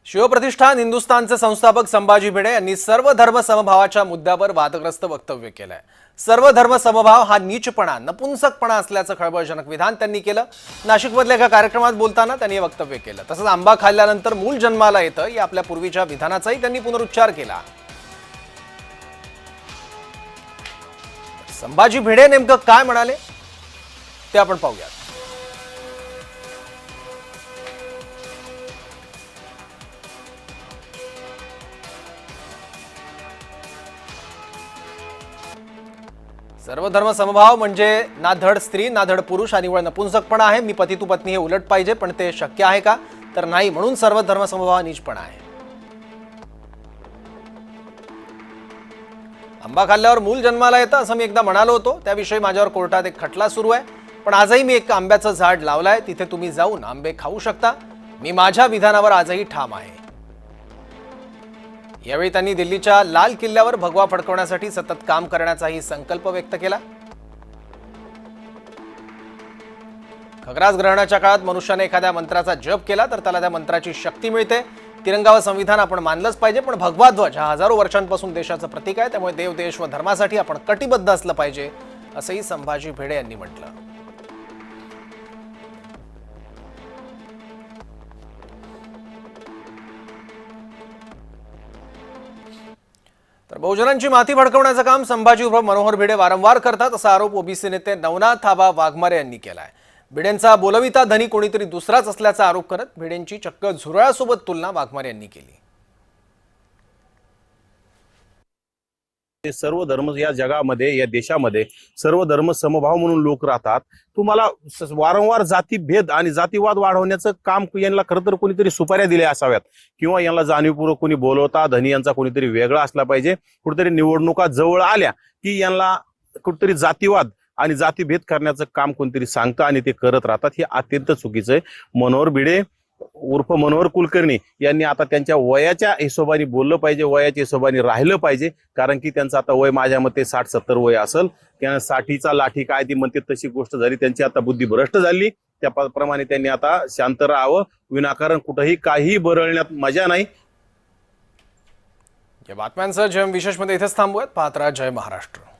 शिवप्रतिष्ठान हिंदुस्थानचे संस्थापक संभाजी भिडे यांनी सर्व धर्म समभावाच्या मुद्द्यावर वादग्रस्त वक्तव्य केलंय। सर्व धर्म समभाव हा नीचपणा, नपुंसकपणा असल्याचं खळबळजनक विधान त्यांनी केलं। नाशिकमधल्या एका कार्यक्रमात बोलताना त्यांनी हे वक्तव्य केलं। तसंच आंबा खाल्ल्यानंतर मूल जन्माला येतं या आपल्या पूर्वीच्या विधानाचाही त्यांनी पुनरुच्चार केला। संभाजी भिडे नेमकं काय म्हणाले ते आपण पाहूया। सर्व धर्म समभाव म्हणजे ना धड स्त्री ना धड पुरुष हा निव्वळ नपुंसकपणा आहे। मी पती तू पत्नी हे उलट पाहिजे, पण ते शक्य आहे का? तर नाही, म्हणून सर्व धर्म समभाव हा नीचपणा आहे। आंबा खाल्ल्यावर मूल जन्माला येतं असं मी एकदा म्हणालो होतो, त्याविषयी माझ्यावर कोर्टात एक खटला सुरू आहे। पण आजही मी एक आंब्याचं झाड लावलंय, तिथे तुम्ही जाऊन आंबे खाऊ शकता। मी माझ्या विधानावर आजही ठाम आहे। यावेळी त्यांनी दिल्लीच्या लाल किल्ल्यावर भगवा फडकवण्यासाठी सतत काम करण्याचाही संकल्प व्यक्त केला। खग्रास ग्रहणाच्या काळात मनुष्याने एखाद्या मंत्राचा जप केला तर त्याला त्या मंत्राची शक्ती मिळते। तिरंगा व संविधान आपण मानलंच पाहिजे, पण भगवा ध्वज हा हजारो वर्षांपासून देशाचं प्रतीक आहे। त्यामुळे देव, देश व धर्मासाठी आपण कटिबद्ध असलं पाहिजे असंही संभाजी भिडे यांनी म्हटलं। तर बहुजनांची माती भडकवण्याचं काम संभाजी उर्फ मनोहर भिडे वारंवार करतात असा आरोप ओबीसी नेते नवनाथ आबा वाघमारे यांनी केलाय। भिडेंचा बोलविता धनी कोणीतरी दुसराच असल्याचा आरोप करत भिडेंची चक्क झुरळासोबत तुलना वाघमारे यांनी केली। सर्व धर्म या जगामध्ये, या देशामध्ये सर्व धर्म समभाव म्हणून लोक राहतात। तुम्हाला वारंवार जातीभेद आणि जातीवाद वाढवण्याचं काम यांना खरं तर कोणीतरी सुपाऱ्या दिल्या असाव्यात, किंवा यांना जाणीवपूर्वक कोणी बोलवता धनी यांचा कोणीतरी वेगळा असला पाहिजे। कुठेतरी निवडणुका जवळ आल्या की यांना कुठेतरी जातीवाद आणि जातीभेद करण्याचं काम कोणतरी सांगतं आणि ते करत राहतात। हे अत्यंत चुकीचं आहे। मनोहर भिडे उर्फ मनोहर कुलकर्णी यांनी आता त्यांच्या वयाच्या हिशोबाने बोललं पाहिजे, वयाच्या हिशोबाने राहिलं पाहिजे, कारण की त्यांचं आता वय माझ्या मते 60-70 वय असेल। त्यांना 60चा लाठी काय ती म्हणते तशी गोष्ट झाली, त्यांची आता बुद्धी भ्रष्ट झाली। त्याप्रमाणे त्यांनी आता शांत राहावं, विनाकारण कुठेही काही बरळण्यात मजा नाही। या बातम्यांसह जयम विशेषमध्ये इथेच थांबूयात। पाहत राहा जय महाराष्ट्र।